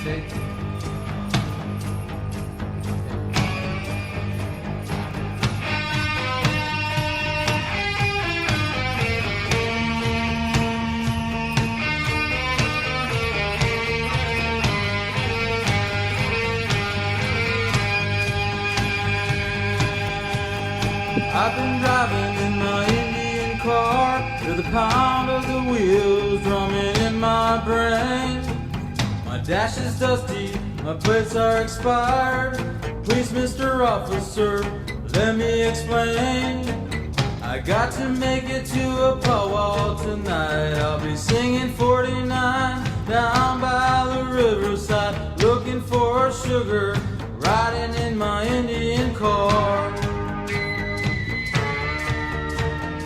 States. I've been driving in my Indian car with the pound of the wheels drumming in my brain. My dash is dusty, my plates are expired. Please, Mr. Officer, let me explain. I got to make it to a powwow tonight. I'll be singing 49 down by the riverside, looking for sugar, riding in my Indian car.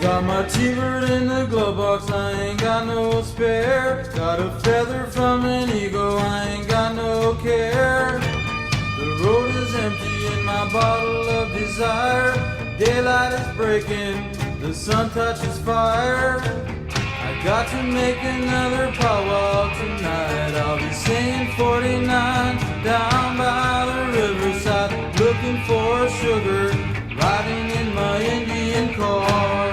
Got my T-bird in the glove box, I ain't got no spare. Got a feather from an eagle, I ain't got no care. The road is empty in my bottle of desire. Daylight is breaking, the sun touches fire. I got to make another powwow tonight. I'll be singing 49 down by the riverside, looking for sugar, riding in my Indian car.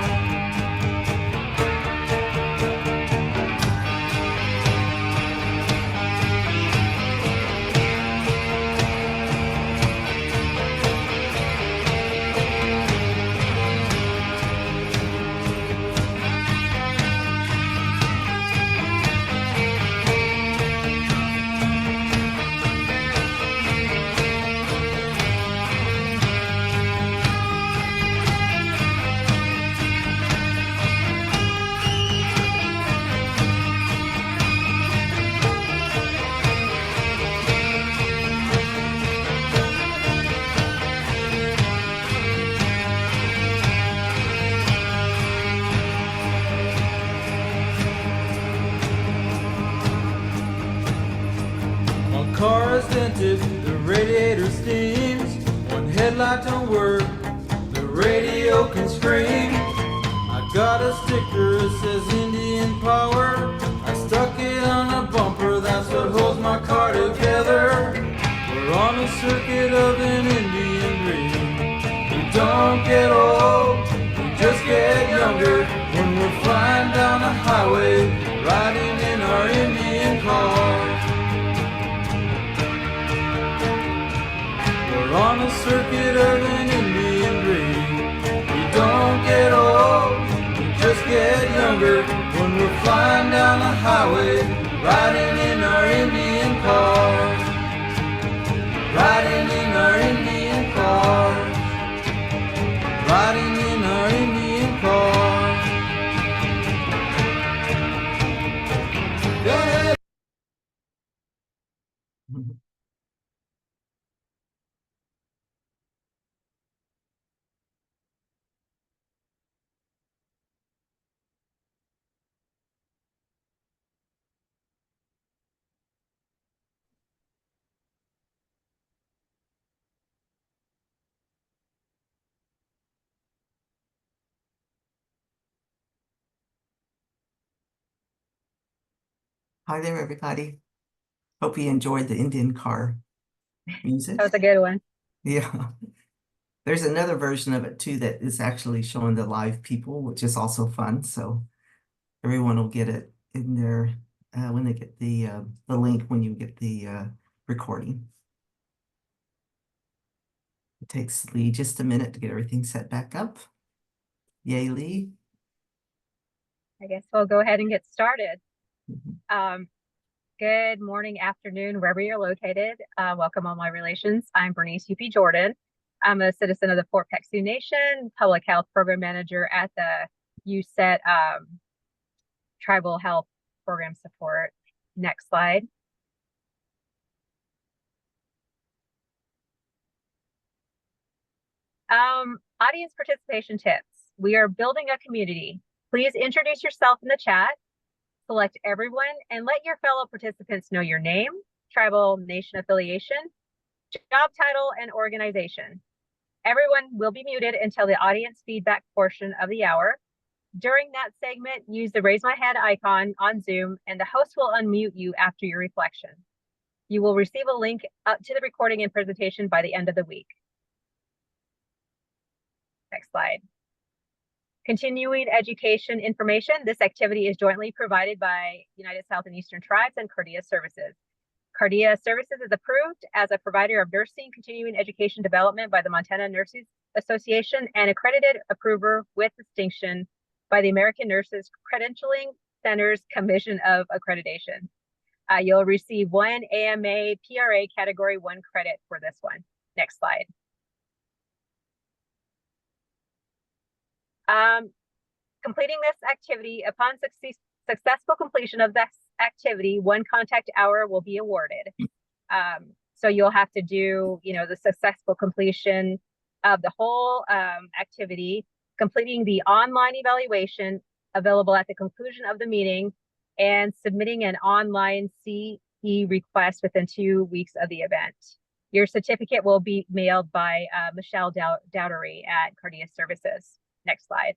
Car is dented, the radiator steams. One headlight don't work, the radio can scream. I got a sticker that says Indian Power. I stuck it on a bumper, that's what holds my car together. We're on a circuit of an Indian dream. We don't get old, we just get younger. When we're flying down the highway, riding in our Indian car. We're on a circuit of an Indian dream. We don't get old, we just get younger. When we're flying down the highway, riding in our Indian cars. Riding in our Indian cars. Riding in our Indian cars. Go ahead. Hi there, everybody. Hope you enjoyed the Indian car music. That was a good one. Yeah. There's another version of it too that is actually showing the live people, which is also fun. So everyone will get it in there when they get the link when you get the recording. It takes Lee just a minute to get everything set back up. Yay, Lee. I guess we'll go ahead and get started. Good morning, afternoon, wherever you're located. Welcome, all my relations. I'm Bernice UP Jordan. I'm a citizen of the Fort Peck Sioux Nation, Public Health Program Manager at the USET Tribal Health Program Support. Next slide. Audience participation tips. We are building a community. Please introduce yourself in the chat. Select everyone and let your fellow participants know your name, tribal nation affiliation, job title, and organization. Everyone will be muted until the audience feedback portion of the hour. During that segment, use the raise my hand icon on Zoom and the host will unmute you after your reflection. You will receive a link up to the recording and presentation by the end of the week. Next slide. Continuing education information. This activity is jointly provided by United South and Eastern Tribes and Cardia Services. Cardia Services is approved as a provider of nursing continuing education development by the Montana Nurses Association and accredited approver with distinction by the American Nurses Credentialing Centers Commission of Accreditation. You'll receive one AMA PRA Category 1 credit for this one. Next slide. Completing this activity, upon successful completion of this activity, 1 contact hour will be awarded. So you'll have to do, the successful completion of the whole activity, completing the online evaluation available at the conclusion of the meeting, and submitting an online CE request within 2 weeks of the event. Your certificate will be mailed by Michelle Dowdery at Cardia Services. Next slide.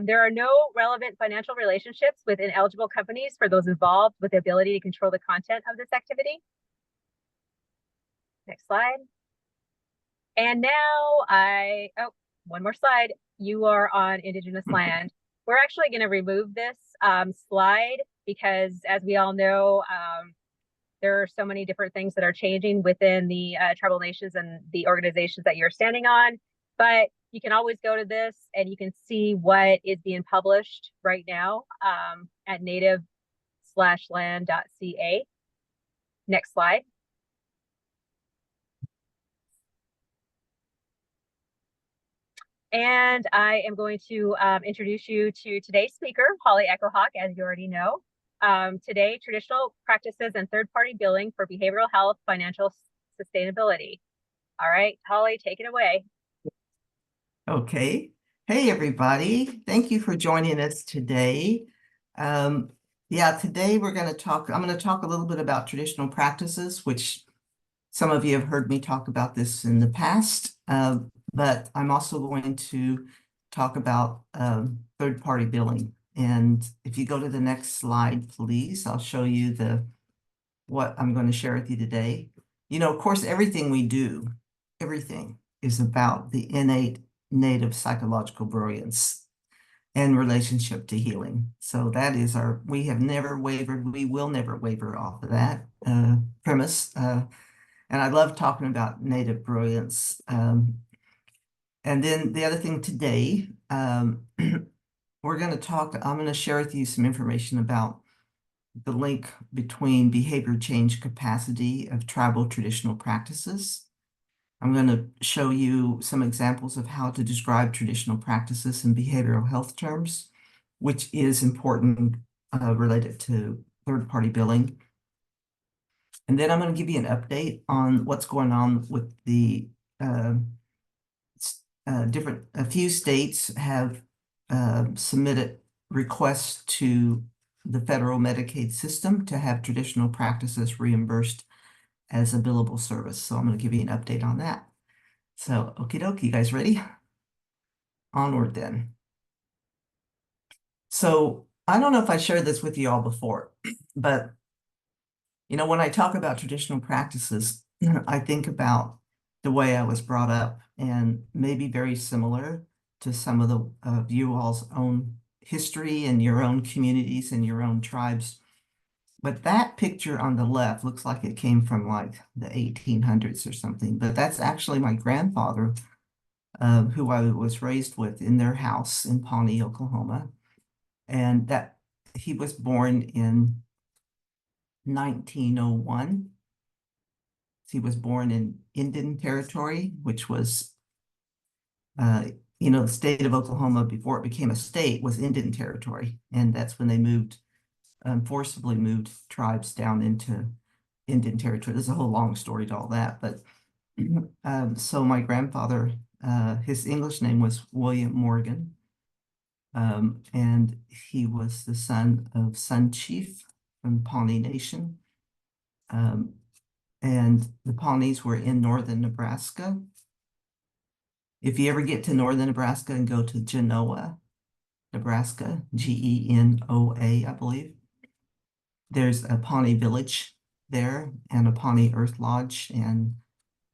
There are no relevant financial relationships with ineligible companies for those involved with the ability to control the content of this activity. Next slide. And now one more slide. You are on Indigenous land. We're actually going to remove this slide because, as we all know, there are so many different things that are changing within the tribal nations and the organizations that you're standing on. But you can always go to this and you can see what is being published right now at native/land.ca. Next slide. And I am going to introduce you to today's speaker, Holly Echohawk, as you already know. Today, traditional practices and third-party billing for behavioral health, financial sustainability. All right, Holly, take it away. Okay. Hey, everybody. Thank you for joining us today. Today I'm going to talk a little bit about traditional practices, which some of you have heard me talk about this in the past, but I'm also going to talk about third-party billing. And if you go to the next slide, please, I'll show you what I'm going to share with you today. Of course, everything we do, everything is about the innate native psychological brilliance and relationship to healing. So that is we have never wavered. We will never waver off of that premise. And I love talking about native brilliance. And then the other thing today, I'm going to share with you some information about the link between behavior change capacity of tribal traditional practices. I'm going to show you some examples of how to describe traditional practices in behavioral health terms, which is important related to third-party billing. And then I'm going to give you an update on what's going on with the a few states have submitted requests to the federal Medicaid system to have traditional practices reimbursed as a billable service. So I'm going to give you an update on that. So, okie dokie, you guys ready? Onward then. So I don't know if I shared this with you all before, but when I talk about traditional practices, I think about the way I was brought up, and maybe very similar to some of you all's own history and your own communities and your own tribes. But that picture on the left looks like it came from like the 1800s or something. But that's actually my grandfather, who I was raised with in their house in Pawnee, Oklahoma. And that he was born in 1901. He was born in Indian Territory, which was, the state of Oklahoma before it became a state was Indian Territory. And that's when they forcibly moved tribes down into Indian Territory. There's a whole long story to all that, but so my grandfather, his English name was William Morgan, and he was the son of Sun Chief from the Pawnee Nation, and the Pawnees were in northern Nebraska. If you ever get to northern Nebraska and go to Genoa, Nebraska, Genoa, I believe, there's a Pawnee village there and a Pawnee Earth Lodge, and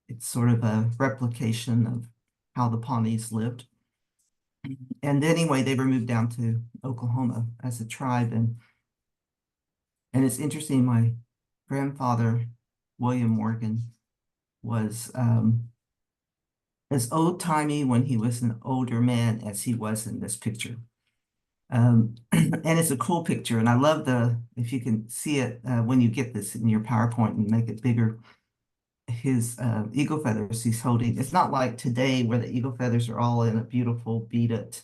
it's sort of a replication of how the Pawnees lived. And anyway, they were moved down to Oklahoma as a tribe, and it's interesting. My grandfather, William Morgan, was as old-timey when he was an older man as he was in this picture. And it's a cool picture, and I love if you can see it when you get this in your PowerPoint and make it bigger, his eagle feathers he's holding. It's not like today where the eagle feathers are all in a beautiful beaded,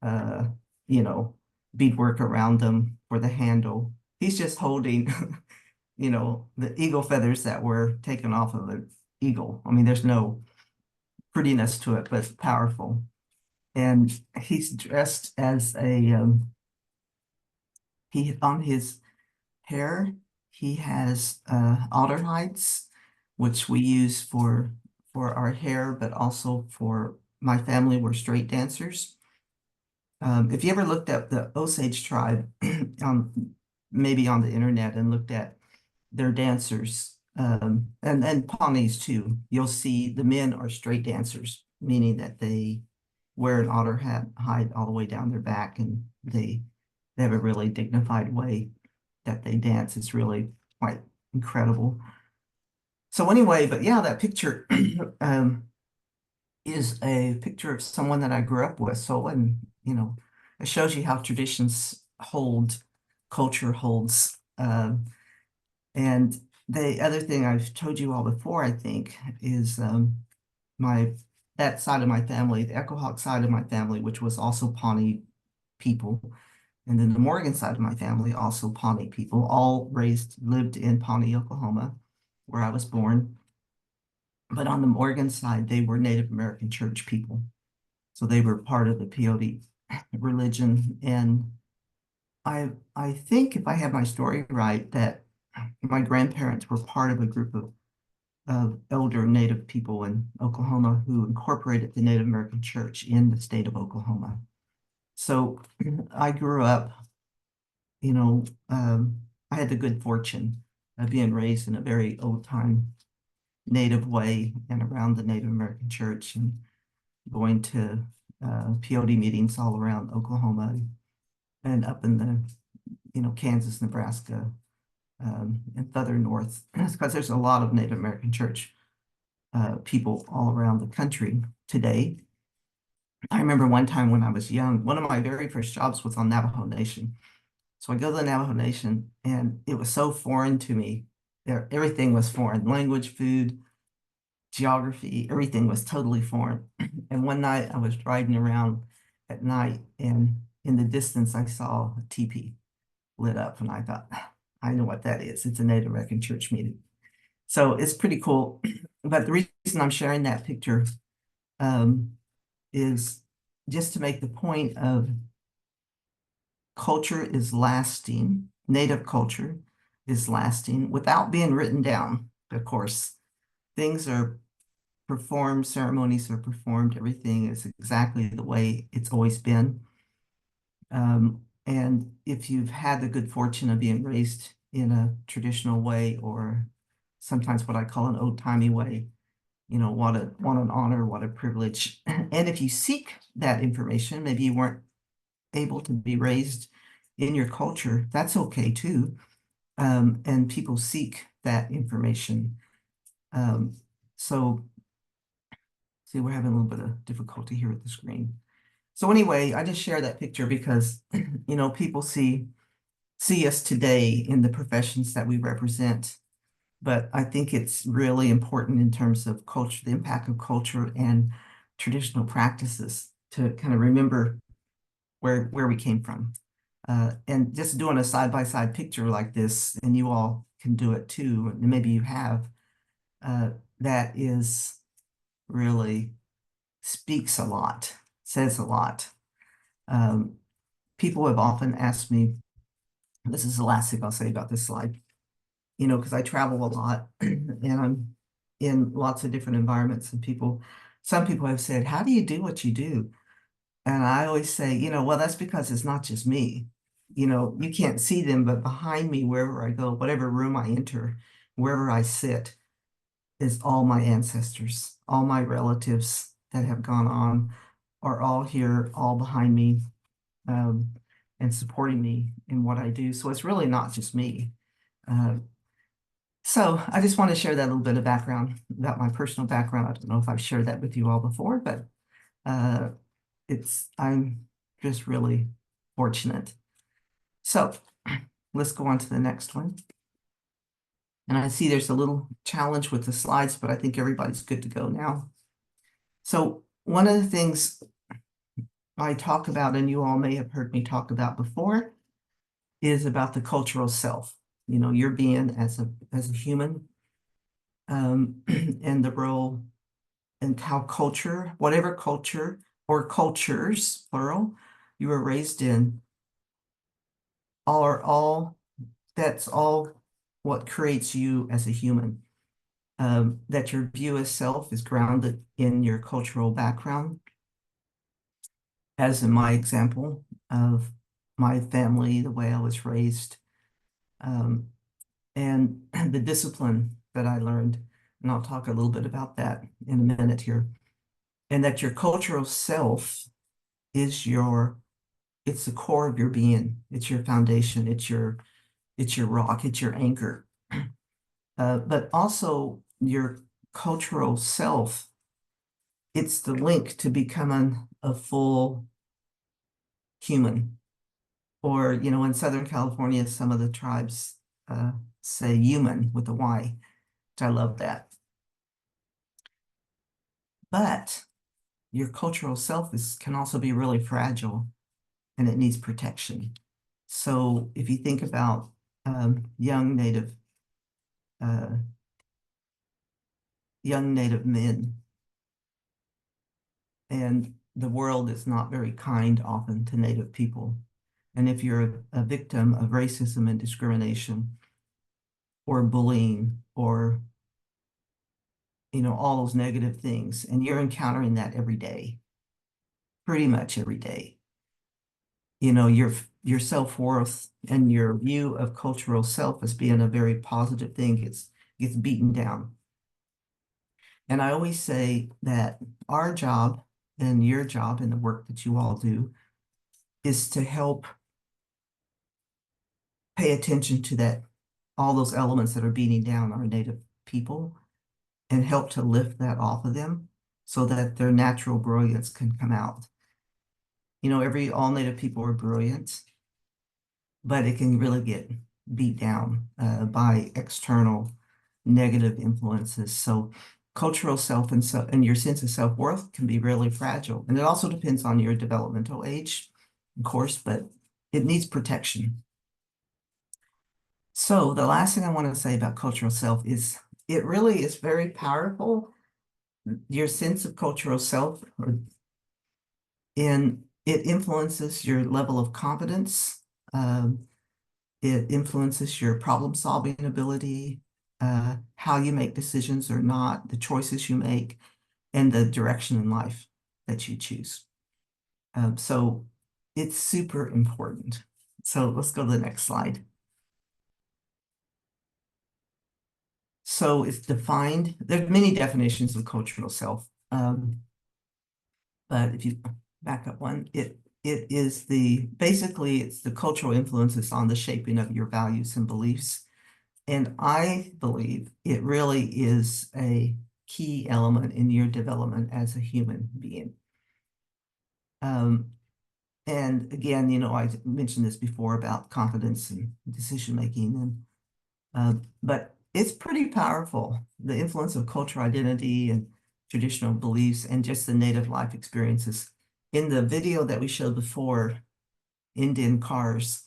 you know, beadwork around them for the handle. He's just holding, you know, the eagle feathers that were taken off of an eagle. I mean, there's no prettiness to it, but it's powerful. And he's dressed as on his hair, he has otter hides, which we use for our hair, but also for my family, we're straight dancers. If you ever looked at the Osage tribe maybe on the internet and looked at their dancers, and Pawnees too, you'll see the men are straight dancers, meaning that they wear an otter hide all the way down their back, and they have a really dignified way that they dance. It's really quite incredible. So anyway, but yeah, that picture is a picture of someone that I grew up with. So, and you know, it shows you how traditions hold, culture holds. And the other thing I've told you all before, I think, is that side of my family, the Echo Hawk side of my family, which was also Pawnee people, and then the Morgan side of my family, also Pawnee people, all lived in Pawnee, Oklahoma, where I was born. But on the Morgan side, they were Native American church people. So they were part of the POD religion. And I think, if I have my story right, that my grandparents were part of a group of elder Native people in Oklahoma who incorporated the Native American church in the state of Oklahoma. So I grew up, you know, I had the good fortune of being raised in a very old-time Native way and around the Native American church, and going to POD meetings all around Oklahoma and up in the, you know, Kansas, Nebraska, and further north, because there's a lot of Native American church people all around the country today. I remember one time when I was young, one of my very first jobs was on Navajo Nation. So I go to the Navajo Nation, and it was so foreign to me. Everything was foreign: language, food, geography, everything was totally foreign. And one night I was riding around at night, and in the distance I saw a teepee lit up, and I thought, I know what that is. It's a Native American church meeting. So it's pretty cool. But the reason I'm sharing that picture is just to make the point of culture is lasting. Native culture is lasting without being written down. Of course, things are performed, ceremonies are performed, everything is exactly the way it's always been. And if you've had the good fortune of being raised in a traditional way, or sometimes what I call an old-timey way, you know, what an honor, what a privilege. And if you seek that information, maybe you weren't able to be raised in your culture, that's okay too. And people seek that information. So see, we're having a little bit of difficulty here with the screen. So anyway, I just share that picture because, you know, people see us today in the professions that we represent. But I think it's really important in terms of culture, the impact of culture and traditional practices, to kind of remember where we came from. And just doing a side-by-side picture like this, and you all can do it too, and maybe you have, that is really speaks a lot, says a lot. People have often asked me, this is the last thing I'll say about this slide, you know, because I travel a lot and I'm in lots of different environments, and some people have said, how do you do what you do? And I always say, you know, well, that's because it's not just me. you know, you can't see them, but behind me, wherever I go, whatever room I enter, wherever I sit, is all my ancestors, all my relatives that have gone on are all here, all behind me, and supporting me in what I do. So it's really not just me. So I just want to share that little bit of background about my personal background. I don't know if I've shared that with you all before, but I'm just really fortunate. So let's go on to the next one. And I see there's a little challenge with the slides, but I think everybody's good to go now. So one of the things I talk about, and you all may have heard me talk about before, is about the cultural self. You know, your being as a human, and the role and how culture, whatever culture or cultures, plural, you were raised in, that's all what creates you as a human. That your view of self is grounded in your cultural background, as in my example of my family, the way I was raised, and the discipline that I learned. And I'll talk a little bit about that in a minute here. And that your cultural self is it's the core of your being. It's your foundation. It's your rock. It's your anchor. But also your cultural self, it's the link to becoming a full human. Or, you know, in Southern California, some of the tribes say human with a Y, which I love that. But your cultural self can also be really fragile and it needs protection. So if you think about young Native men, and the world is not very kind often to Native people. And if you're a victim of racism and discrimination or bullying or, you know, all those negative things, and you're encountering that every day, pretty much every day, you know, your self-worth and your view of cultural self as being a very positive thing gets beaten down. And I always say that our job and your job and the work that you all do is to help pay attention to that, all those elements that are beating down our Native people, and help to lift that off of them so that their natural brilliance can come out. You know, all Native people are brilliant, but it can really get beat down by external negative influences. So cultural self and your sense of self-worth can be really fragile. And it also depends on your developmental age, of course, but it needs protection. So the last thing I want to say about cultural self is it really is very powerful. Your sense of cultural self, and it influences your level of confidence. It influences your problem-solving ability, how you make decisions or not, the choices you make, and the direction in life that you choose. So it's super important. So let's go to the next slide. So it's defined, there are many definitions of cultural self. But if you back up one, it is basically it's the cultural influences on the shaping of your values and beliefs. And I believe it really is a key element in your development as a human being. And again, you know, I mentioned this before about confidence and decision-making, but it's pretty powerful, the influence of cultural identity and traditional beliefs and just the native life experiences. In the video that we showed before, Indian cars,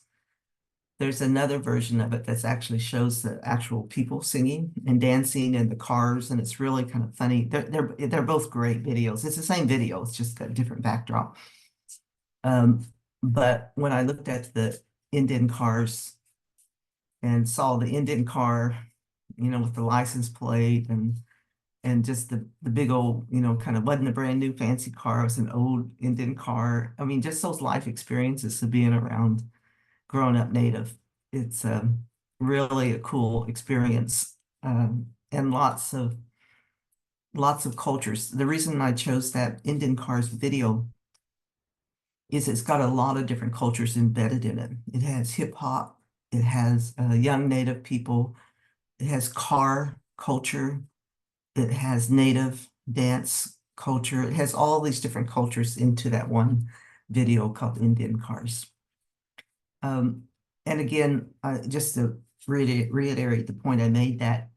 there's another version of it that actually shows the actual people singing and dancing in the cars, and it's really kind of funny. They're both great videos. It's the same video, it's just got a different backdrop. But when I looked at the Indian cars and saw the Indian car, you know, with the license plate and just the big old, you know, kind of wasn't a brand new fancy car, it was an old Indian car. I mean, just those life experiences of being around grown up Native. It's really a cool experience, and lots of cultures. The reason I chose that Indian Cars video is it's got a lot of different cultures embedded in it. It has hip hop, it has young Native people, it has car culture, it has Native dance culture. It has all these different cultures into that one video called Indian Cars. And again, just to reiterate the point I made, that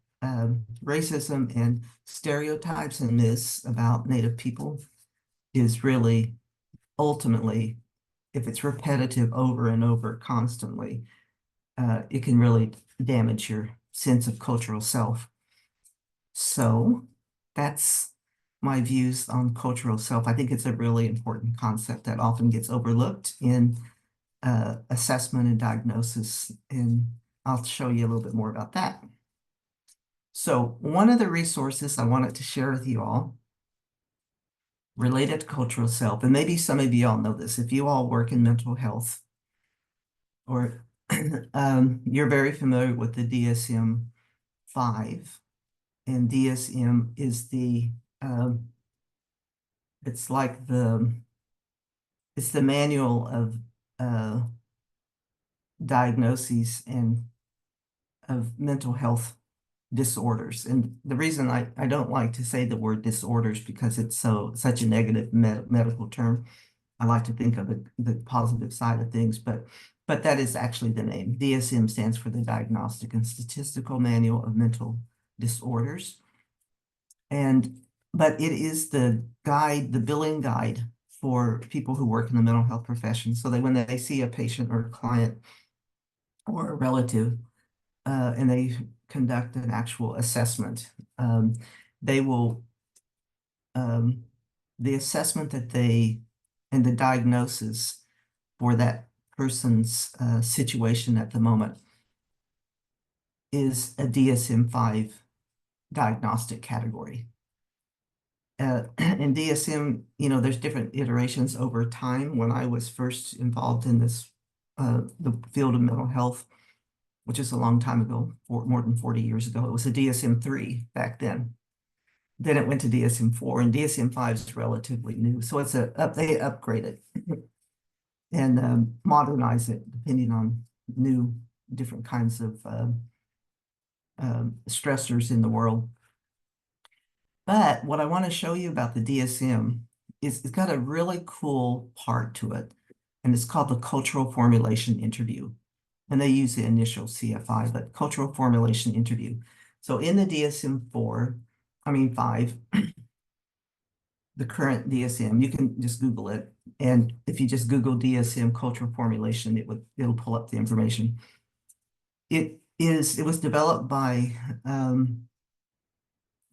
racism and stereotypes and myths about Native people is really ultimately, if it's repetitive over and over constantly, it can really damage your sense of cultural self. So that's my views on cultural self. I think it's a really important concept that often gets overlooked in assessment and diagnosis, and I'll show you a little bit more about that. So one of the resources I wanted to share with you all related to cultural self, and maybe some of you all know this, if you all work in mental health, or you're very familiar with the DSM-5, and DSM is it's like it's the manual of diagnoses and of mental health disorders. And the reason I don't like to say the word disorders, because it's such a negative medical term. I like to think of the positive side of things, but that is actually the name. DSM stands for the Diagnostic and Statistical Manual of Mental Disorders. But it is the guide, the billing guide for people who work in the mental health profession, so that when they see a patient or a client or a relative, and they conduct an actual assessment, they will, the assessment that and the diagnosis for that person's situation at the moment is a DSM-5 diagnostic category. In DSM, there's different iterations over time. When I was first involved in this, the field of mental health, which is a long time ago, more than 40 years ago, it was a DSM-3 back then. Then it went to DSM-4, and DSM-5 is relatively new. So they upgrade it and modernize it depending on new, different kinds of stressors in the world. But what I want to show you about the DSM is it's got a really cool part to it, and it's called the Cultural Formulation Interview. And they use the initial CFI, but Cultural Formulation Interview. So in the DSM-5, the current DSM, you can just Google it. And if you just Google DSM Cultural Formulation, it'll pull up the information. It was developed by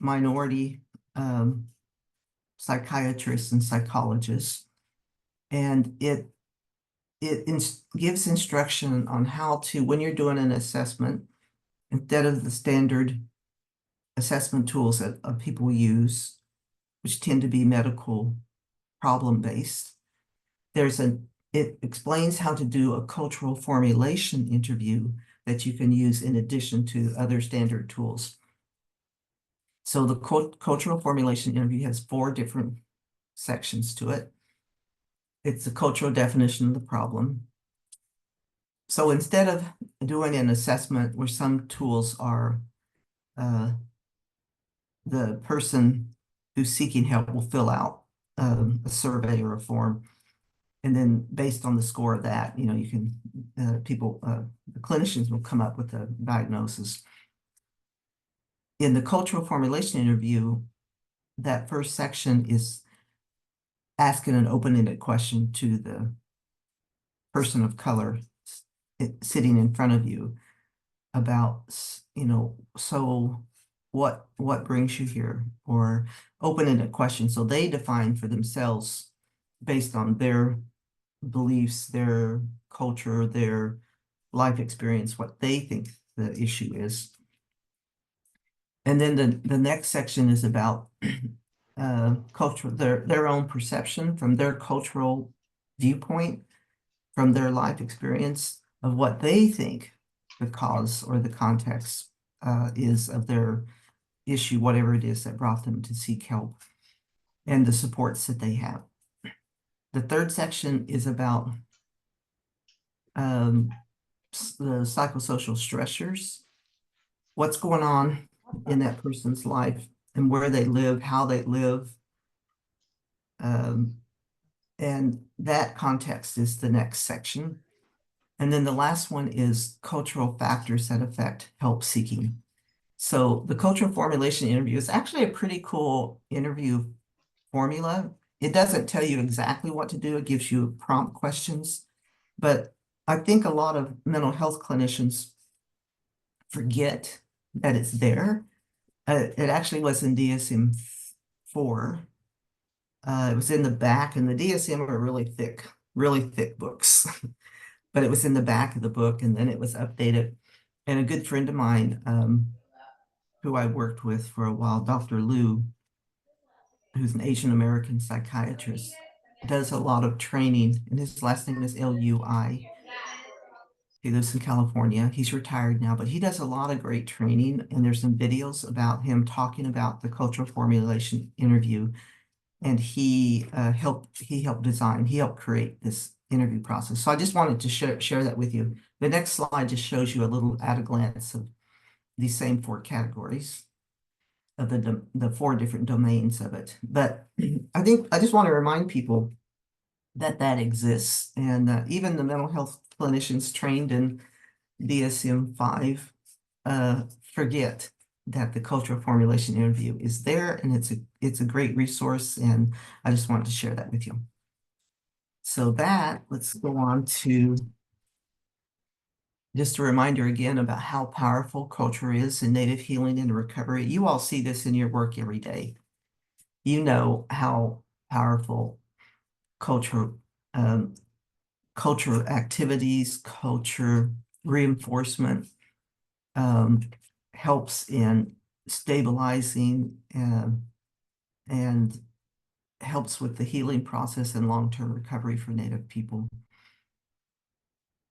minority psychiatrists and psychologists, and it gives instruction on how to, when you're doing an assessment, instead of the standard assessment tools that people use, which tend to be medical problem-based, it explains how to do a cultural formulation interview that you can use in addition to other standard tools. So the cultural formulation interview has 4 different sections to it. It's a cultural definition of the problem. So instead of doing an assessment where some tools are, the person who's seeking help will fill out a survey or a form, and then based on the score of that, you can, the clinicians will come up with a diagnosis. In the cultural formulation interview, that first section is asking an open-ended question to the person of color sitting in front of you about, so what brings you here, or open-ended question. So they define for themselves based on their beliefs, their culture, their life experience, what they think the issue is. And then the next section is about culture, their own perception from their cultural viewpoint, from their life experience, of what they think the cause or the context is of their issue, whatever it is that brought them to seek help, and the supports that they have. The third section is about the psychosocial stressors, what's going on in that person's life and where they live, how they live. And that context is the next section. And then the last one is cultural factors that affect help seeking. So the cultural formulation interview is actually a pretty cool interview formula. It doesn't tell you exactly what to do. It gives you prompt questions. But I think a lot of mental health clinicians forget that it's there. It actually was in DSM-4. It was in the back, and the DSM are really thick books. But it was in the back of the book, and then it was updated. And a good friend of mine, who I worked with for a while, Dr. Liu, who's an Asian American psychiatrist, does a lot of training, and his last name is Lui. He lives in California. He's retired now, but he does a lot of great training, and there's some videos about him talking about the cultural formulation interview. And he helped create this interview process. So I just wanted to share that with you. The next slide just shows you a little at a glance of these same 4 categories of the 4 different domains of it. But I just want to remind people that exists, and even the mental health clinicians trained in DSM-5 forget that the cultural formulation interview is there, and it's a great resource, and I just wanted to share that with you. So let's go on to just a reminder again about how powerful culture is in Native healing and recovery. You all see this in your work every day. You know how powerful culture activities, culture reinforcement helps in stabilizing and helps with the healing process and long-term recovery for Native people.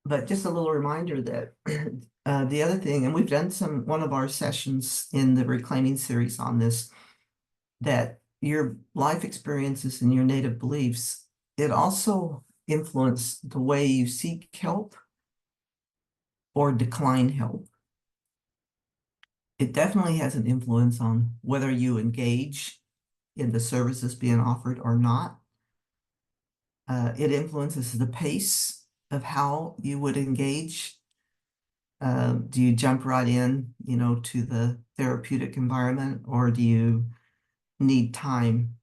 But just a little reminder that the other thing, and we've done one of our sessions in the Reclaiming series on this, that your life experiences and your Native beliefs, it also influence the way you seek help or decline help. It definitely has an influence on whether you engage in the services being offered or not. It influences the pace of how you would engage. Do you jump right in, to the therapeutic environment, or do you need time?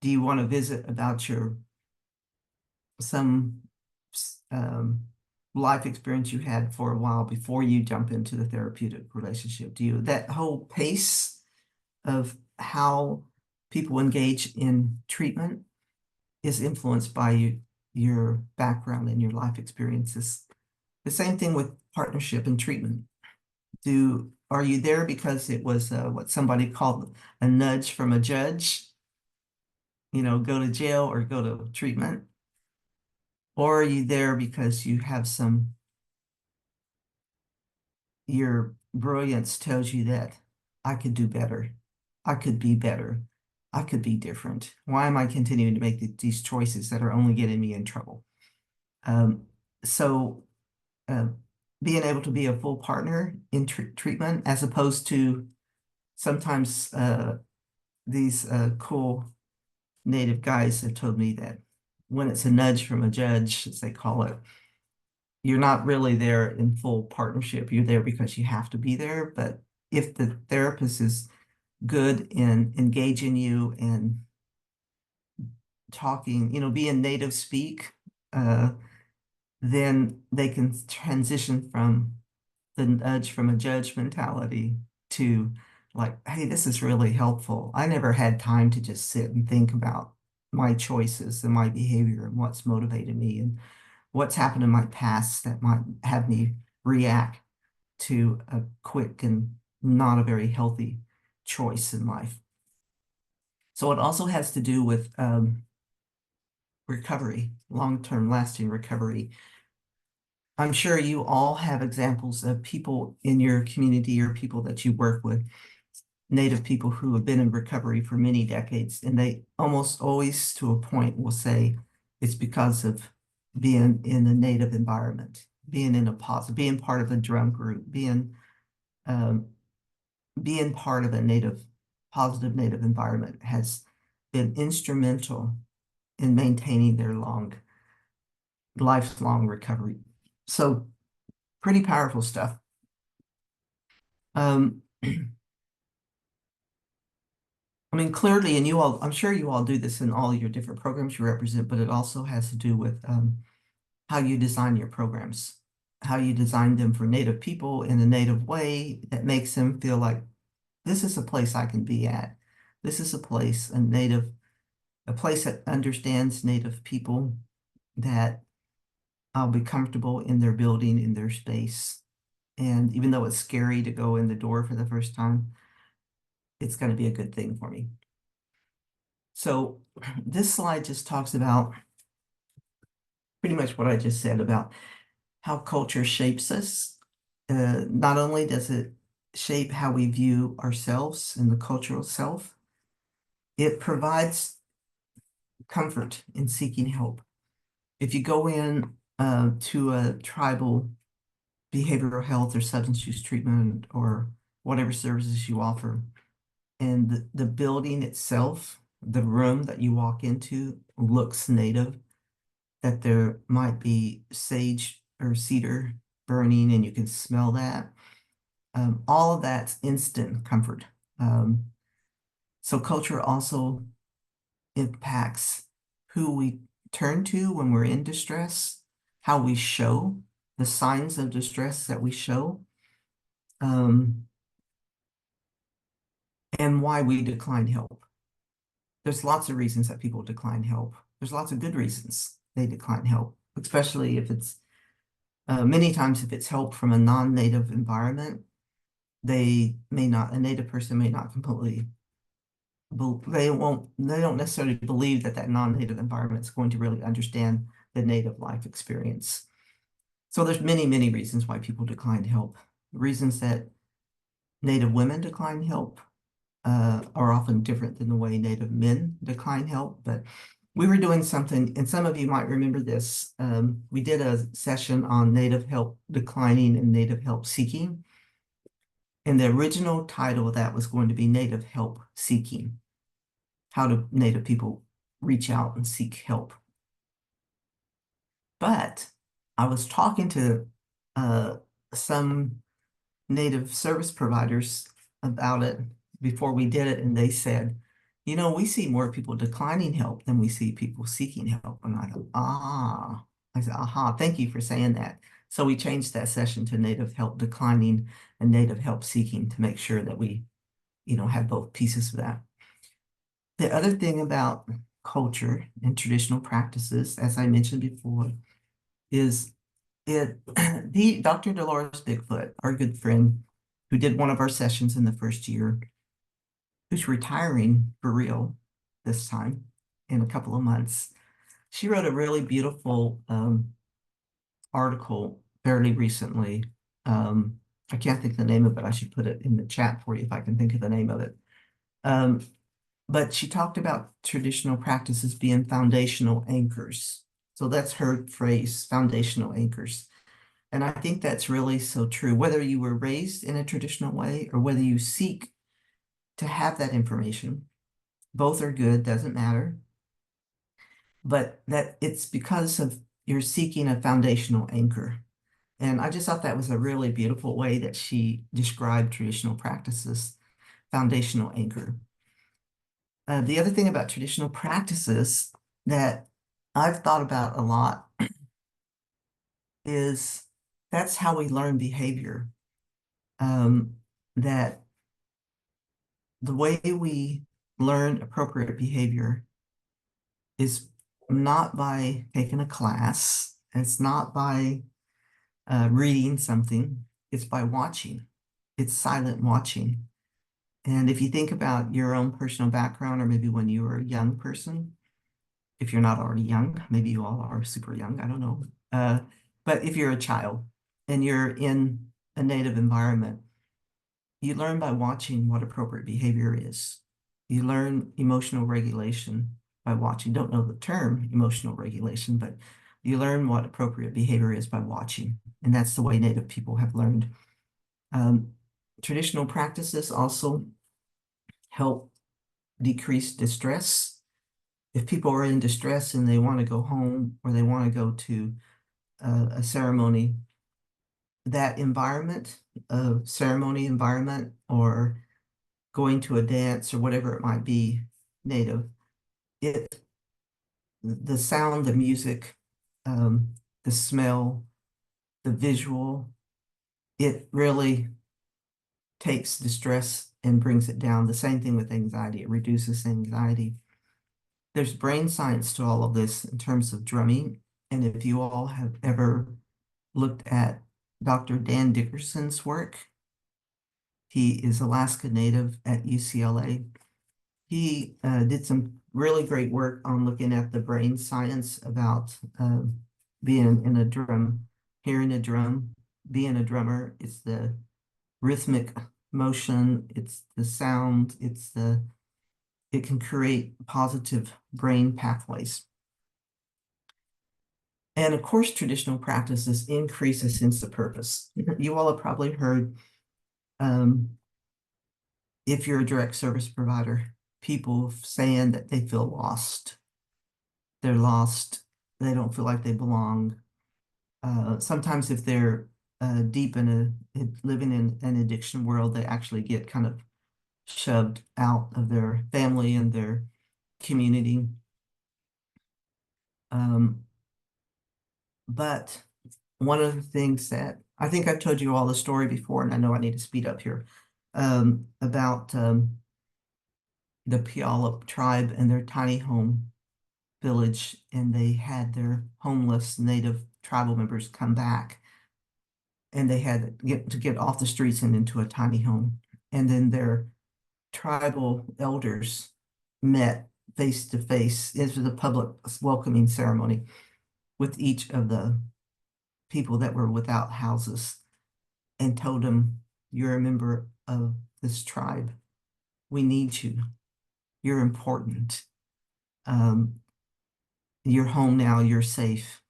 Do you want to visit about some life experience you had for a while before you jump into the therapeutic relationship? That whole pace of how people engage in treatment is influenced by your background and your life experiences. The same thing with partnership and treatment. Are you there because it was what somebody called a nudge from a judge? Go to jail or go to treatment? Or are you there because you have your brilliance tells you that I could do better, I could be better, I could be different. Why am I continuing to make these choices that are only getting me in trouble? So being able to be a full partner in treatment, as opposed to sometimes these cool Native guys have told me that when it's a nudge from a judge, as they call it, you're not really there in full partnership. You're there because you have to be there. But if the therapist is good in engaging you and talking, being native speak, then they can transition from the nudge from a judge mentality to like, hey, this is really helpful. I never had time to just sit and think about my choices and my behavior and what's motivated me and what's happened in my past that might have me react to a quick and not a very healthy choice in life. So it also has to do with recovery, long-term lasting recovery. I'm sure you all have examples of people in your community or people that you work with, Native people who have been in recovery for many decades, and they almost always to a point will say it's because of being in a Native environment, being in a positive, being part of a drum group, um, being part of a positive Native environment has been instrumental in maintaining their lifelong recovery. So pretty powerful stuff. I mean, clearly, and I'm sure you all do this in all your different programs you represent, but it also has to do with how you design your programs, how you design them for Native people in a Native way that makes them feel like this is a place I can be at. This is a place, a place that understands Native people, that I'll be comfortable in their building, in their space. And even though it's scary to go in the door for the first time, it's going to be a good thing for me. So this slide just talks about pretty much what I just said about how culture shapes us. Not only does it shape how we view ourselves and the cultural self, it provides comfort in seeking help. If you go in to a tribal behavioral health or substance use treatment or whatever services you offer, and the building itself, the room that you walk into looks Native, that there might be sage or cedar burning and you can smell that. All of that's instant comfort. So culture also impacts who we turn to when we're in distress, how we show the signs of distress that we show, and why we decline help. There's lots of reasons that people decline help. There's lots of good reasons they decline help, especially if it's many times if it's help from a non-Native environment, a Native person may not completely, they don't necessarily believe that non-Native environment is going to really understand the Native life experience. So there's many, many reasons why people decline help. Reasons that Native women decline help are often different than the way Native men decline help. But we were doing something, and some of you might remember this. We did a session on Native help declining and Native help seeking. And the original title of that was going to be Native help seeking. How do Native people reach out and seek help? But I was talking to some Native service providers about it before we did it, and they said, you know, we see more people declining help than we see people seeking help. And I thought, I said, thank you for saying that. So we changed that session to Native help declining and Native help seeking to make sure that we, have both pieces of that. The other thing about culture and traditional practices, as I mentioned before, is Dr. Dolores Bigfoot, our good friend, who did one of our sessions in the first year, who's retiring for real this time in a couple of months. She wrote a really beautiful article fairly recently. I can't think of the name of it. I should put it in the chat for you if I can think of the name of it. But she talked about traditional practices being foundational anchors. So that's her phrase, foundational anchors. And I think that's really so true. Whether you were raised in a traditional way or whether you seek to have that information, both are good, doesn't matter. But that it's because of you're seeking a foundational anchor. And I just thought that was a really beautiful way that she described traditional practices, foundational anchor. The other thing about traditional practices that I've thought about a lot is that's how we learn behavior. That the way we learn appropriate behavior is not by taking a class. It's not by reading something. It's by watching. It's silent watching. And if you think about your own personal background, or maybe when you were a young person, if you're not already young, maybe you all are super young, I don't know. But if you're a child and you're in a native environment, you learn by watching what appropriate behavior is. You learn emotional regulation by watching. Don't know the term emotional regulation, but you learn what appropriate behavior is by watching. And that's the way Native people have learned. Traditional practices also help decrease distress. If people are in distress and they want to go home or they want to go to a ceremony, that environment, a ceremony environment, or going to a dance or whatever it might be, native, the sound, the music, the smell, the visual, it really takes distress and brings it down. The same thing with anxiety, it reduces anxiety. There's brain science to all of this in terms of drumming. And if you all have ever looked at Dr. Dan Dickerson's work, he is Alaska Native at UCLA. He did some really great work on looking at the brain science about being in a drum, hearing a drum, being a drummer. It's the rhythmic motion, it's the sound, it can create positive brain pathways. And of course, traditional practices increase a sense of purpose. You all have probably heard, if you're a direct service provider, people saying that they feel lost. They're lost. They don't feel like they belong. Sometimes if they're deep in living in an addiction world, they actually get kind of shoved out of their family and their community. But one of the things that I think I've told you all the story before, and I know I need to speed up here, about the Puyallup tribe and their tiny home village, and they had their homeless native tribal members come back, and they had to get off the streets and into a tiny home. And then their tribal elders met face to face. This was a public welcoming ceremony with each of the people that were without houses, and told them, you're a member of this tribe. We need you. You're important. You're home now, you're safe,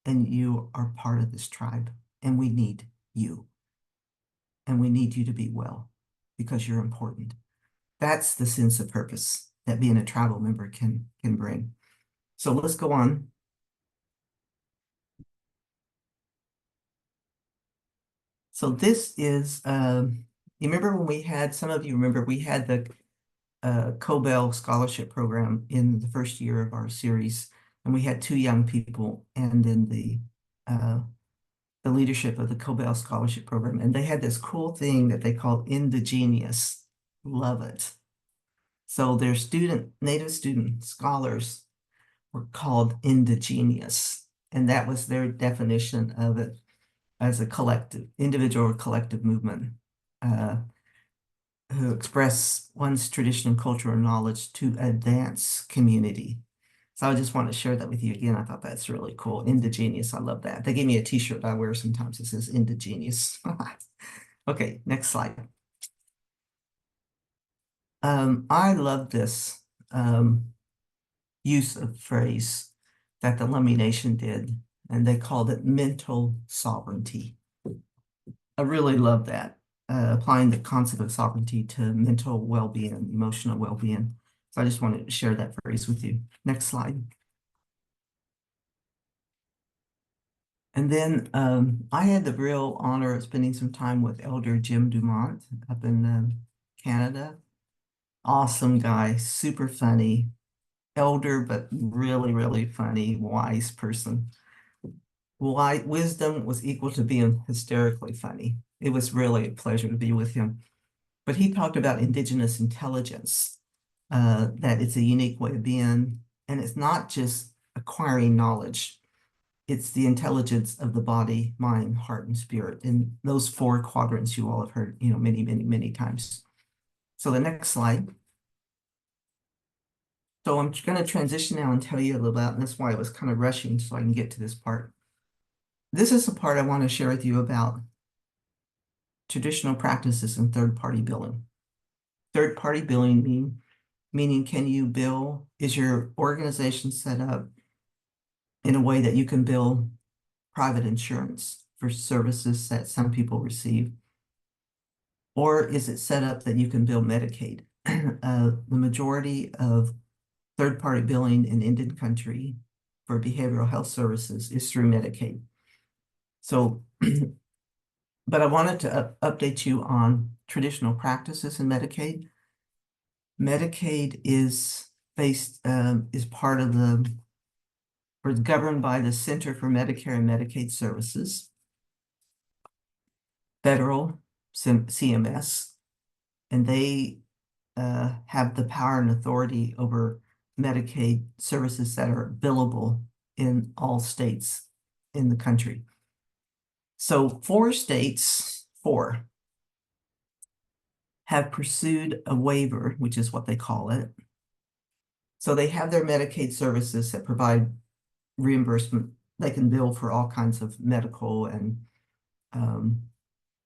and you are part of this tribe, and we need you. And we need you to be well because you're important. That's the sense of purpose that being a tribal member can bring. So let's go on. So this is, you remember when we had, some of you remember, we had the Cobell Scholarship Program in the first year of our series, and we had 2 young people, and then the leadership of the Cobell Scholarship Program, and they had this cool thing that they called Indigenous. Love it. So their native student scholars were called indigenous, and that was their definition of it as a collective, individual or collective movement who express one's traditional cultural knowledge to advance community. So I just want to share that with you again. I thought that's really cool. Indigenous, I love that. They gave me a t-shirt I wear sometimes. It says indigenous. Okay, next slide. I love this use of phrase that the Lummi Nation did, and they called it mental sovereignty. I really love that, applying the concept of sovereignty to mental well-being, emotional well-being. So I just wanted to share that phrase with you. Next slide. And then I had the real honor of spending some time with Elder Jim Dumont up in Canada. Awesome guy, super funny, elder, but really, really funny, wise person. Wisdom was equal to being hysterically funny. It was really a pleasure to be with him. But he talked about indigenous intelligence, that it's a unique way of being, and it's not just acquiring knowledge. It's the intelligence of the body, mind, heart, and spirit. And those 4 quadrants you all have heard, many, many, many times. So the next slide. So I'm going to transition now and tell you a little about, and that's why I was kind of rushing so I can get to this part. this is the part I want to share with you about traditional practices and third-party billing. Third-party billing meaning can you bill, is your organization set up in a way that you can bill private insurance for services that some people receive? Or is it set up that you can bill Medicaid? The majority of third-party billing in Indian country for behavioral health services is through Medicaid. So, but I wanted to update you on traditional practices in Medicaid. Medicaid is part of or is governed by the Center for Medicare and Medicaid Services, federal CMS, and they have the power and authority over Medicaid services that are billable in all states in the country. So 4 states, 4, have pursued a waiver, which is what they call it. So they have their Medicaid services that provide reimbursement. They can bill for all kinds of medical and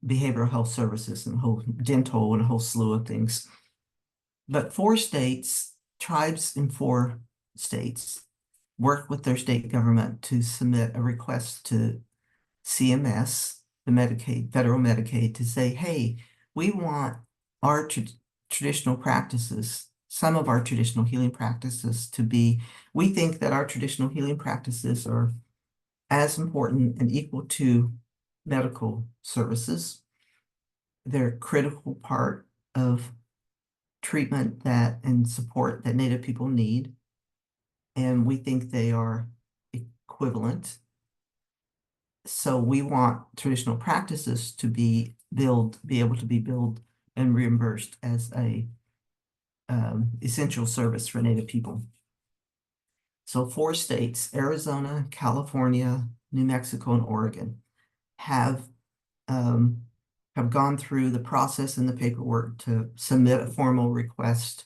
behavioral health services and whole dental and a whole slew of things. But 4 states, tribes in 4 states, work with their state government to submit a request to CMS, the Medicaid, federal Medicaid, to say, hey, we want our traditional practices, some of our traditional healing practices to be, we think that our traditional healing practices are as important and equal to medical services. They're a critical part of treatment and support that Native people need. And we think they are equivalent. So we want traditional practices to be able to be billed and reimbursed as a essential service for Native people. So 4 states, Arizona, California, New Mexico, and Oregon, have gone through the process and the paperwork to submit a formal request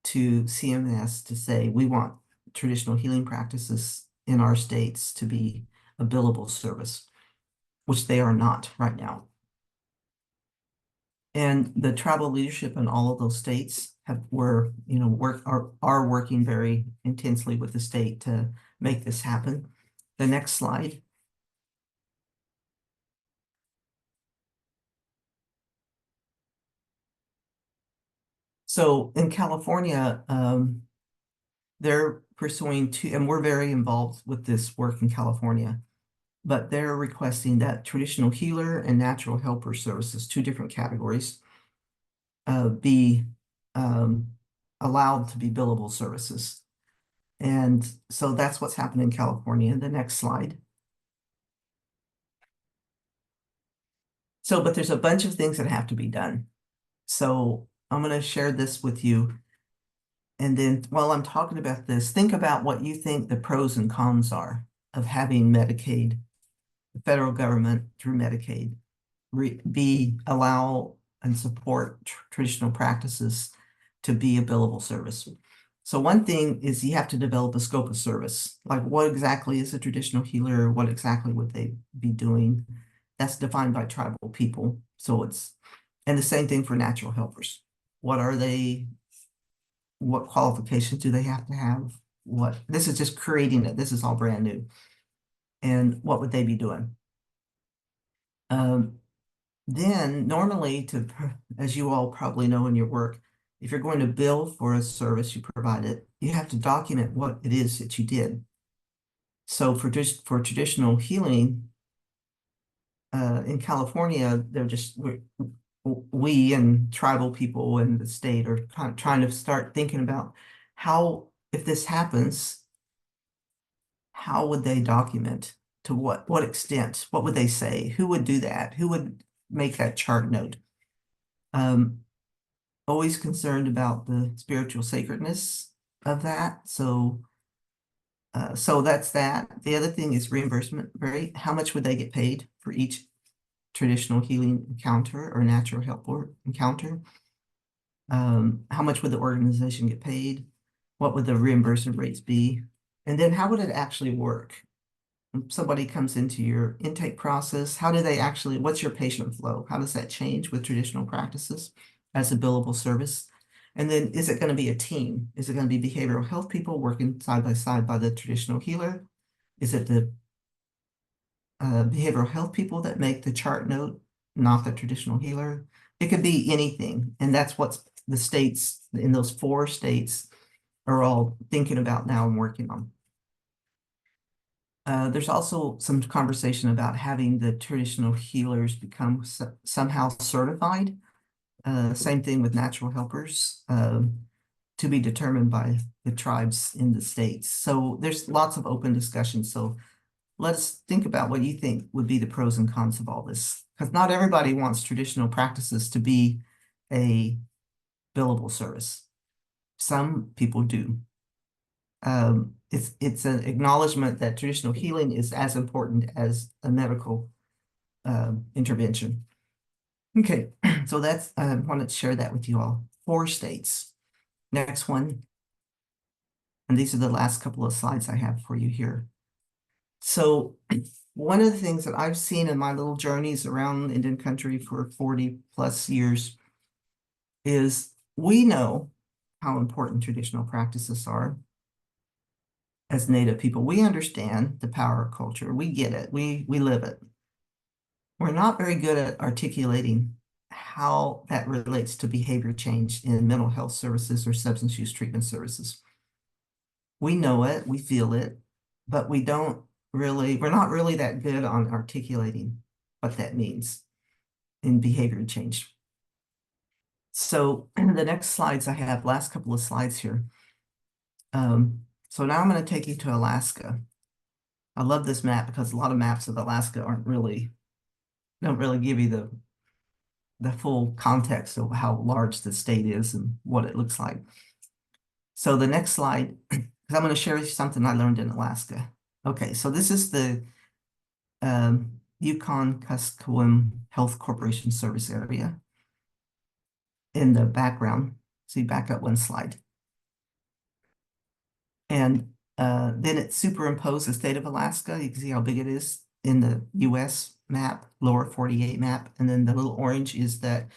to CMS to say, we want traditional healing practices in our states to be a billable service, which they are not right now. And the tribal leadership in all of those states are working very intensely with the state to make this happen. The next slide. So in California, they're pursuing and we're very involved with this work in California, but they're requesting that traditional healer and natural helper services, 2 different categories, be allowed to be billable services. And so that's what's happened in California. The next slide. So, but there's a bunch of things that have to be done. So I'm going to share this with you. And then while I'm talking about this, think about what you think the pros and cons are of having Medicaid, the federal government through Medicaid, allow and support traditional practices to be a billable service. So one thing is you have to develop a scope of service. Like what exactly is a traditional healer? What exactly would they be doing? That's defined by tribal people. So and the same thing for natural helpers. What are they? What qualifications do they have to have? This is just creating it. This is all brand new. And what would they be doing? Then normally as you all probably know in your work, if you're going to bill for a service you provided, you have to document what it is that you did. So for traditional healing, in California, we and tribal people in the state are kind of trying to start thinking about if this happens, how would they document? To what extent? What would they say? Who would do that? Who would make that chart note? Always concerned about the spiritual sacredness of that. So that's that. The other thing is reimbursement rate. How much would they get paid for each traditional healing encounter or natural help encounter? How much would the organization get paid? What would the reimbursement rates be? And then how would it actually work? somebody comes into your intake process, how do they actually, what's your patient flow? How does that change with traditional practices as a billable service? And then is it going to be a team? Is it going to be behavioral health people working side by side by the traditional healer? Is it the behavioral health people that make the chart note, not the traditional healer? It could be anything. And that's what the states in those 4 states are all thinking about now and working on. There's also some conversation about having the traditional healers become somehow certified. Same thing with natural helpers, to be determined by the tribes in the states. So there's lots of open discussion. So let's think about what you think would be the pros and cons of all this. Because not everybody wants traditional practices to be a billable service. Some people do. It's an acknowledgement that traditional healing is as important as a medical intervention. Okay, so that's I wanted to share that with you all. 4 states. Next one. And these are the last couple of slides I have for you here. So one of the things that I've seen in my little journeys around Indian country for 40 plus years is we know how important traditional practices are. As Native people, we understand the power of culture. We get it. We live it. We're not very good at articulating how that relates to behavior change in mental health services or substance use treatment services. We know it, we feel it, but we're not really that good on articulating what that means in behavior change. So the next slides I have, last couple of slides here. So now I'm going to take you to Alaska. I love this map because a lot of maps of Alaska don't really give you the full context of how large the state is and what it looks like. So the next slide, because I'm going to share something I learned in Alaska. Okay, so this is the Yukon-Kuskokwim Health Corporation Service Area. In the background, so you back up one slide. And then it superimposed the state of Alaska. You can see how big it is in the US map, lower 48 map. And then the little orange is that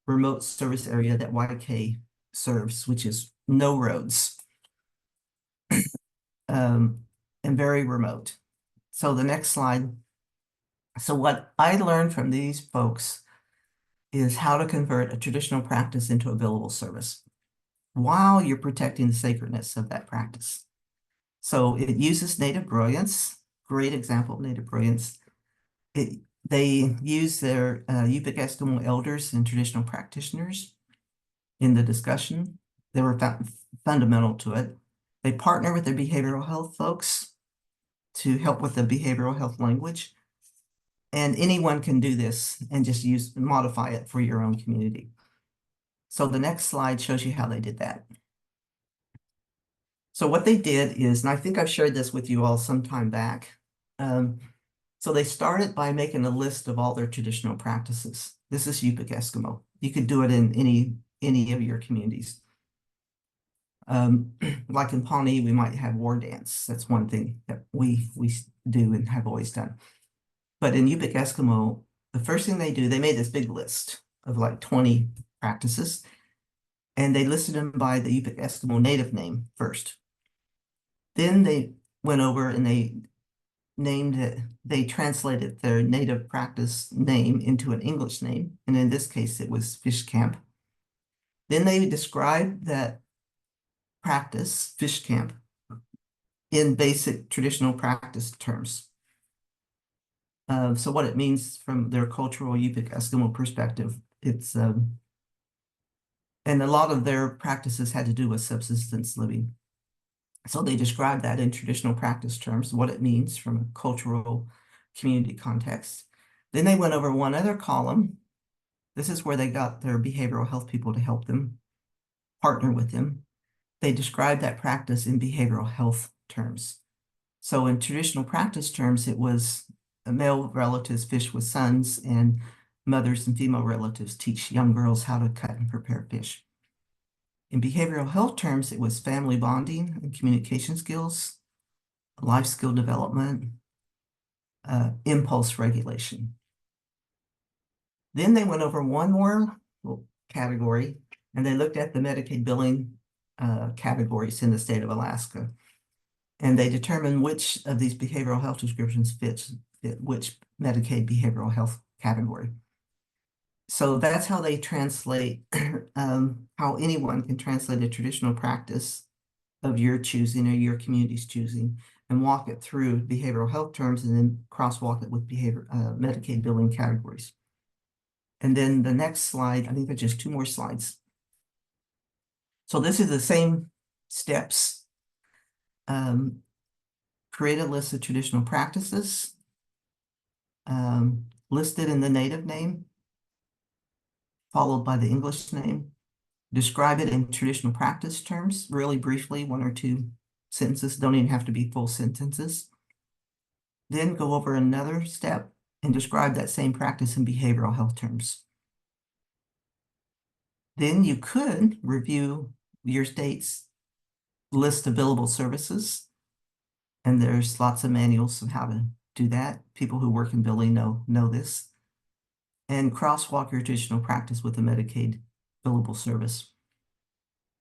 remote service area that YK serves, which is no roads and very remote. So the next slide. So what I learned from these folks is how to convert a traditional practice into a billable service while you're protecting the sacredness of that practice. So it uses native brilliance, great example of native brilliance. They use their Yupik Eskimo elders and traditional practitioners in the discussion. They were fundamental to it. They partner with their behavioral health folks to help with the behavioral health language. And anyone can do this and just modify it for your own community. So the next slide shows you how they did that. So what they did is, and I think I've shared this with you all some time back. So they started by making a list of all their traditional practices. This is Yupik Eskimo. You could do it in any of your communities. Like in Pawnee, we might have war dance. That's one thing that we do and have always done. But in Yupik Eskimo, the first thing they do, they made this big list of like 20 practices, and they listed them by the Yupik Eskimo native name first. Then they went over and they translated their native practice name into an English name, and in this case, it was fish camp. Then they described that practice, fish camp, in basic traditional practice terms. So what it means from their cultural Yupik Eskimo perspective, it's and a lot of their practices had to do with subsistence living. So they described that in traditional practice terms, what it means from a cultural community context. Then they went over one other column. This is where they got their behavioral health people to help them, partner with them. They described that practice in behavioral health terms. So in traditional practice terms, it was male relatives fish with sons, and mothers and female relatives teach young girls how to cut and prepare fish. In behavioral health terms, it was family bonding and communication skills, life skill development, impulse regulation. Then they went over one more category, and they looked at the Medicaid billing categories in the state of Alaska. And they determined which of these behavioral health descriptions fit which Medicaid behavioral health category. So that's how they translate, how anyone can translate a traditional practice of your choosing or your community's choosing and walk it through behavioral health terms and then crosswalk it with Medicaid billing categories. And then the next slide, I think there's just 2 more slides. So this is the same steps. Create a list of traditional practices listed in the native name, followed by the English name. Describe it in traditional practice terms, really briefly, 1 or 2 sentences, don't even have to be full sentences. Then go over another step and describe that same practice in behavioral health terms. Then you could review your state's list of billable services. And there's lots of manuals on how to do that. People who work in billing know this. And crosswalk your traditional practice with a Medicaid billable service.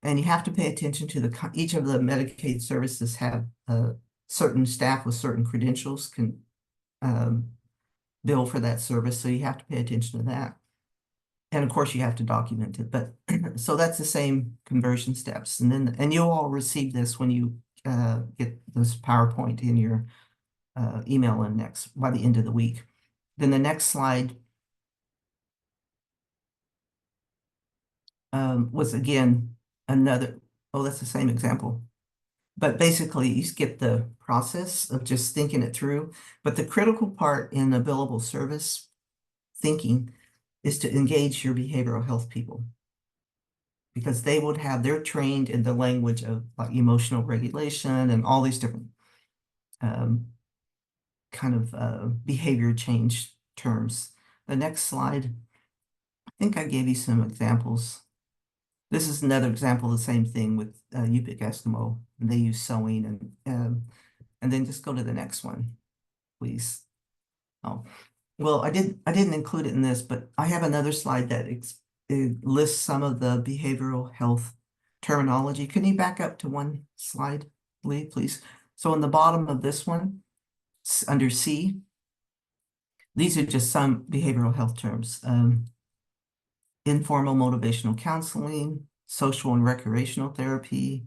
And you have to pay attention to each of the Medicaid services have certain staff with certain credentials can bill for that service. So you have to pay attention to that. And of course you have to document it, but so that's the same conversion steps. And you'll all receive this when you get this PowerPoint in your email index by the end of the week. Then the next slide was again another, that's the same example. But basically you get the process of just thinking it through. But the critical part in a billable service thinking is to engage your behavioral health people, because they're trained in the language of like emotional regulation and all these different kind of behavior change terms. The next slide, I think I gave you some examples. This is another example of the same thing with Yupik Eskimo. And they use sewing and then just go to the next one, please. Oh, well, I didn't include it in this, but I have another slide that it lists some of the behavioral health terminology. Can you back up to one slide, Lee, please? So on the bottom of this one, under C, these are just some behavioral health terms. Informal motivational counseling, social and recreational therapy,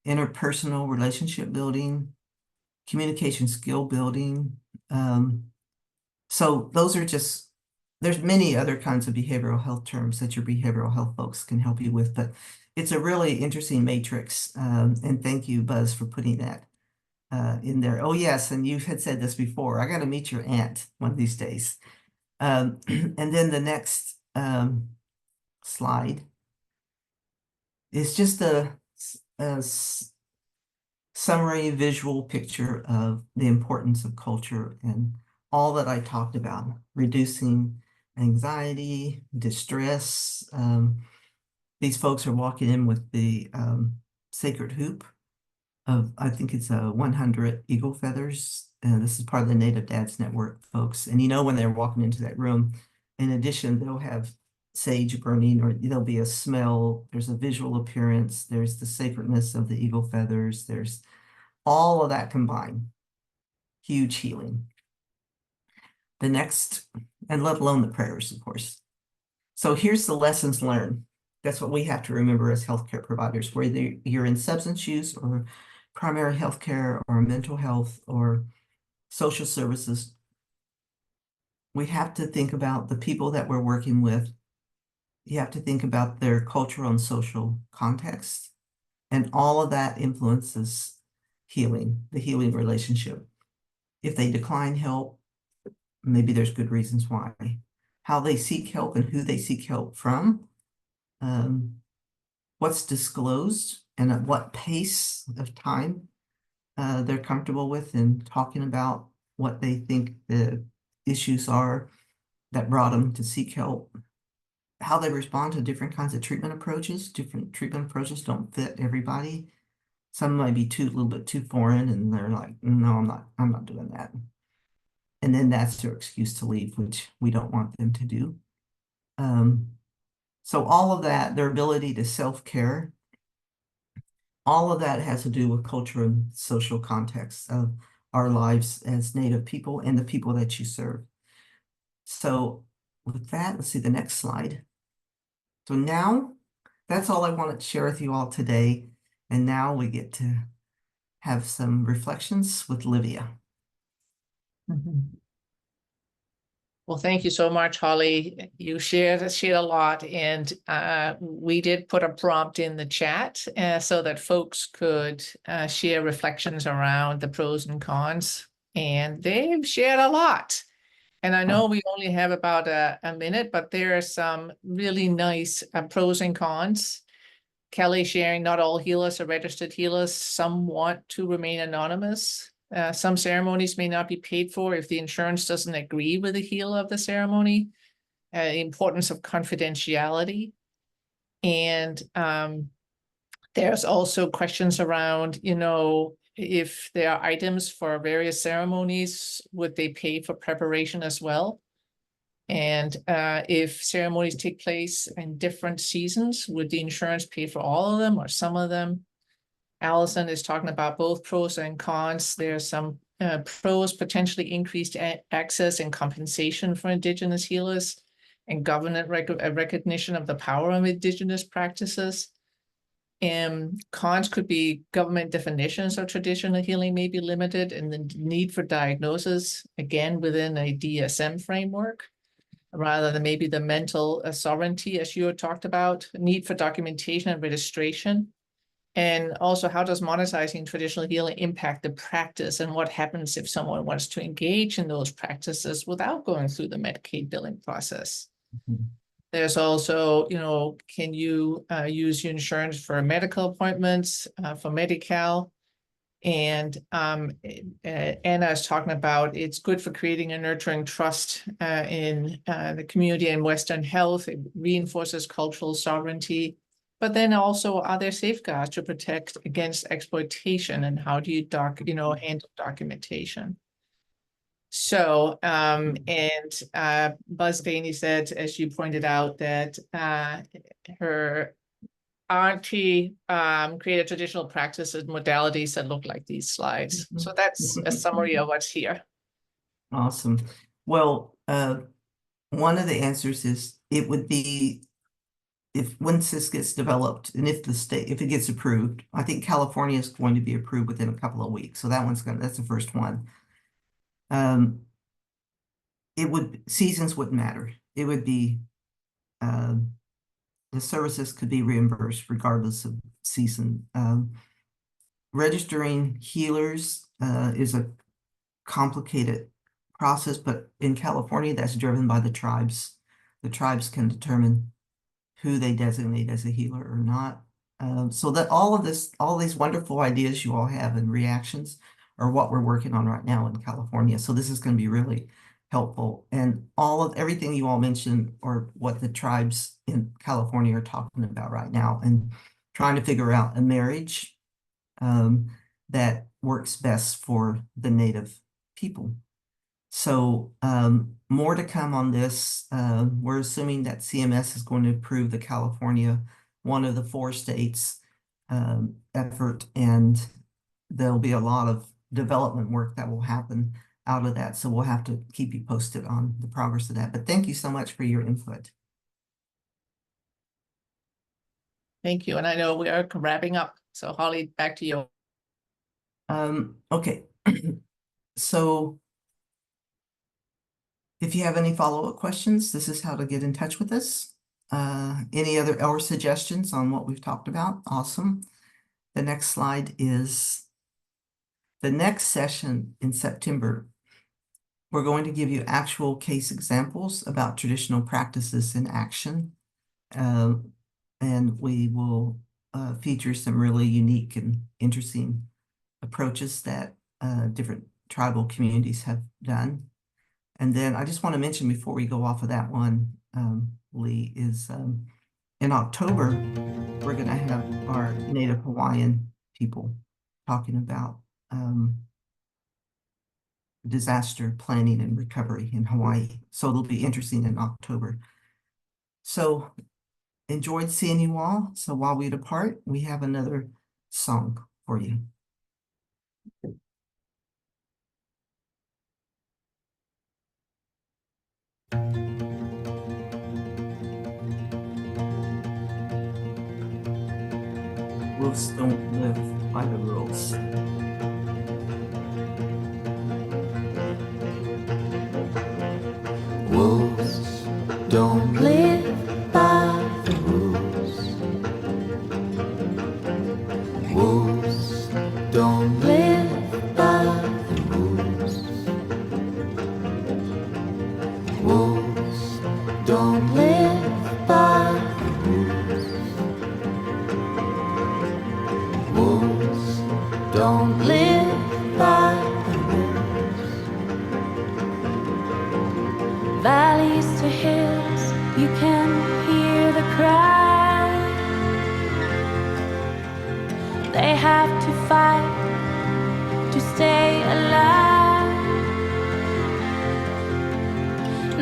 interpersonal relationship building, communication skill building. So those are just, there's many other kinds of behavioral health terms that your behavioral health folks can help you with, but it's a really interesting matrix. And thank you, Buzz, for putting that in there. Oh yes, and you had said this before, I got to meet your aunt one of these days. And then the next slide is just a summary visual picture of the importance of culture and all that I talked about, reducing anxiety, distress. These folks are walking in with the sacred hoop of, I think it's 100 eagle feathers. This is part of the Native Dads Network folks. And you know, when they're walking into that room, in addition, they'll have sage burning, or there'll be a smell, there's a visual appearance, there's the sacredness of the eagle feathers, there's all of that combined. Huge healing. The next, and let alone the prayers, of course. So here's the lessons learned. That's what we have to remember as healthcare providers, whether you're in substance use or primary healthcare or mental health or social services. We have to think about the people that we're working with. You have to think about their cultural and social context, and all of that influences healing, the healing relationship. If they decline help, maybe there's good reasons why. How they seek help and who they seek help from, what's disclosed and at what pace of time they're comfortable with in talking about what they think the issues are that brought them to seek help, how they respond to different kinds of treatment approaches. Different treatment approaches don't fit everybody. Some might be a little bit too foreign, and they're like, no, I'm not doing that. And then that's their excuse to leave, which we don't want them to do. So all of that, their ability to self-care, all of that has to do with culture and social context of our lives as Native people and the people that you serve. So with that, let's see the next slide. So now, that's all I wanted to share with you all today. And now we get to have some reflections with Livia. Well, thank you so much, Holly. You shared a lot, and we did put a prompt in the chat so that folks could share reflections around the pros and cons, and they've shared a lot. And I know we only have about a minute, but there are some really nice pros and cons. Kelly sharing, not all healers are registered healers. Some want to remain anonymous. Some ceremonies may not be paid for if the insurance doesn't agree with the healer of the ceremony. Importance of confidentiality. And there's also questions around, you know, if there are items for various ceremonies, would they pay for preparation as well? And if ceremonies take place in different seasons, would the insurance pay for all of them or some of them? Allison is talking about both pros and cons. There's some pros, potentially increased access and compensation for Indigenous healers and government recognition of the power of Indigenous practices. And cons could be government definitions of traditional healing may be limited, and the need for diagnosis, again, within a DSM framework, rather than maybe the mental sovereignty, as you had talked about, need for documentation and registration. And also, how does monetizing traditional healing impact the practice, and what happens if someone wants to engage in those practices without going through the Medicaid billing process? There's also, you know, can you use your insurance for medical appointments, for Medi-Cal? And Anna is talking about it's good for creating and nurturing trust in the community and Western health. It reinforces cultural sovereignty. But then also, are there safeguards to protect against exploitation, and how do you handle documentation? So, Buzz Bainey said, as you pointed out, that her auntie created traditional practices and modalities that look like these slides. So that's a summary of what's here. Awesome. Well, one of the answers is it would be if once this gets developed and if it gets approved. I think California is going to be approved within a couple of weeks. So that's the first one. Seasons wouldn't matter. It would be the services could be reimbursed regardless of season. Registering healers is a complicated process, but in California, that's driven by the tribes. The tribes can determine who they designate as a healer or not. So that all these wonderful ideas you all have and reactions are what we're working on right now in California. So this is going to be really helpful. And everything you all mentioned are what the tribes in California are talking about right now, and trying to figure out a marriage that works best for the Native people. So more to come on this. We're assuming that CMS is going to approve the California, one of the 4 states effort, and there'll be a lot of development work that will happen out of that. So we'll have to keep you posted on the progress of that. But thank you so much for your input. Thank you. And I know we are wrapping up. So Holly, back to you. Okay. So if you have any follow-up questions, this is how to get in touch with us. Any other suggestions on what we've talked about? Awesome. The next slide is the next session in September. We're going to give you actual case examples about traditional practices in action. And we will feature some really unique and interesting approaches that different tribal communities have done. And then I just want to mention before we go off of that one, Lee, is in October, we're going to have our Native Hawaiian people talking about disaster planning and recovery in Hawaii. So it'll be interesting in October. So enjoyed seeing you all. So while we depart, we have another song for you. Wolves don't live by the rules. Wolves don't live by the rules. Wolves don't live by the rules. Wolves don't live by the rules. Wolves don't live by the rules. Valleys to hills, you can hear the cry. They have to fight to stay alive.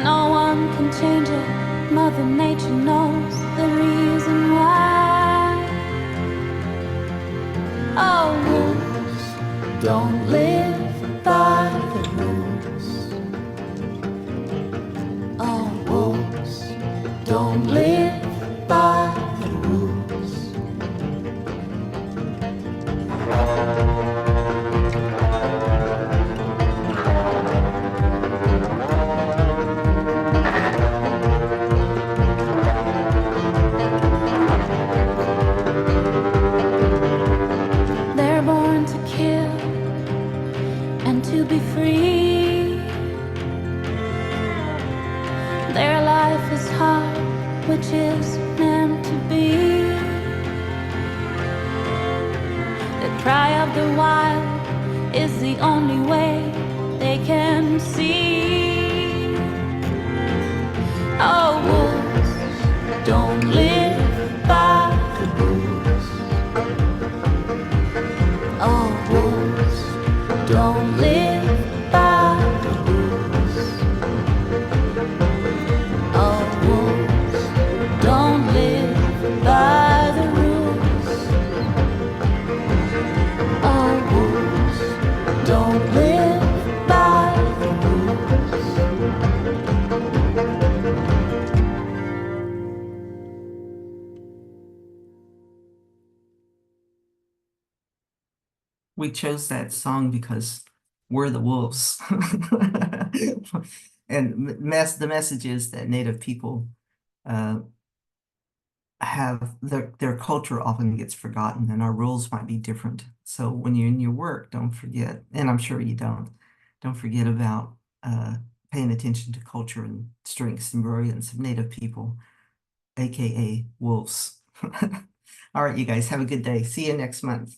No one can change it, Mother Nature knows the reason why. Oh, wolves Don't live by the rules. oh, Wolves don't live by the rules. they're born to kill and to be free. Their life is hard, which is meant to be. The cry of the wild is the only way they can see. Oh, wolves don't live by The rules. oh, Wolves don't live by the rules. oh, wolves don't live by the rules. Oh, Wolves don't live by the rules. We chose that song because we're the wolves. And the message is that Native people have their culture often gets forgotten and our rules might be different. So when you're in your work, don't forget, and I'm sure you don't forget about paying attention to culture and strengths and brilliance of Native people, aka wolves. All right, you guys have a good day. See you next month.